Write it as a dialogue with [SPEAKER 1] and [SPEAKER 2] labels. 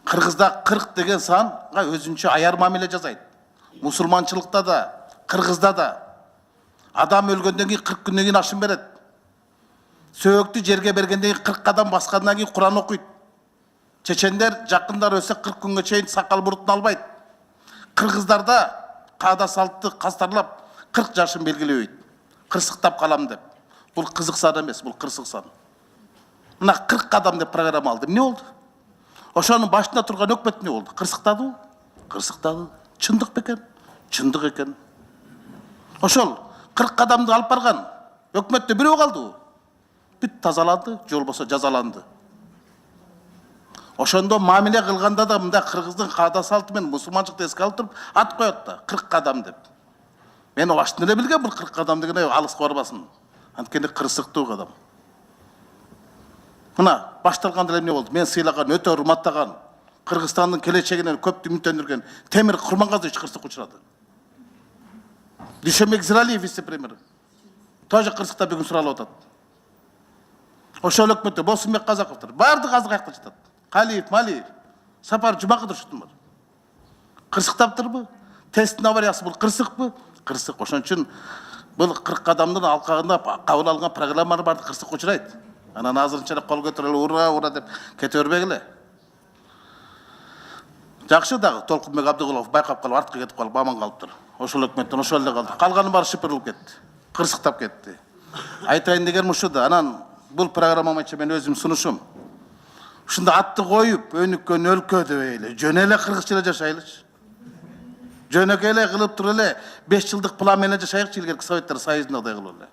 [SPEAKER 1] Кыргызда 40 деген санга өзүнчө аяр мамиле жасайт. Мусулманчылыкта да, кыргызда да. Адам өлгөндөн кийин 40 күндөн кийин ашын берет. Сөөгүктү жерге бергенден кийин 40 кадам баскандан кийин Куран окуйт. Чечендер жакындар өлсө 40 күнгө чейин сакал бурутун албайт. Кыргыздарда каада салтты кастарлап 40 жашын белгилебейт. Кырсыктап калам деп. Бул кызык сан эмес, бул кырсык сан. Мына 40 кадам деп программа алды. Эмне болду? Ошонун башында турган өкмөт эмне болду? Кырсыктадыбы? Кырсыктады. Чындык бекен? Чындык экен. Ошол 40 кадамды алып барган өкмөттө бирөө калдыбы? Бүт тазаланды, же болбосо жазаланды. Ошондо мамиле кылганда да мында кыргыздын каада салты менен мусулманчылыкты эске алып туруп ат коет да 40 кадам деп. Мен баштан эле билгем бул 40 кадам деген алыска барбасын. Анткени кырсыктуу кадам. Мына башталганда эле эмне болду? Мен сыйлаган, өтө урматтаган, Кыргызстандын келечегинен көп үмүттөндүргөн Темир Курмангазович кырсыкка учурады. Дүйшөнбек Зиралиев вице-премьер. Тоже кырсыкта бүгүн суралып атат. Ошол өкмөттө Босунбек Казаковдор баардык азыр каякта жатат. Калиев, Малиев, Сапар Жумаков ушунтун бар. Кырсыктаптырбы? Тесттин авариясы бул кырсыкпы? Кырсык. Ошон үчүн бул 40 кадамдын алкагында кабыл алган программалар барды кырсыкка учурайт. Анан азырынча кол көтөрүп ура ура деп кете бербегиле. Жакшы дагы Толкунбек Абдыгулов байкап калып артка кетип калып аман калыптыр. Ошол өкмөттөн ошол эле калды. Калганы баары шыпырылып кетти. Кырсыктап кетти. Айтайын дегеним ушул да. Анан бул программа боюнча мен өзүм сунушум. Ушунда атты коюп, өнүккөн өлкө деп эле, жөн эле кыргызча эле жашайлычы. Жөнөкөй эле кылып туруп эле 5 жылдык план менен жашайыкчы, илгерки Советтер Союзундагыдай кылып эле.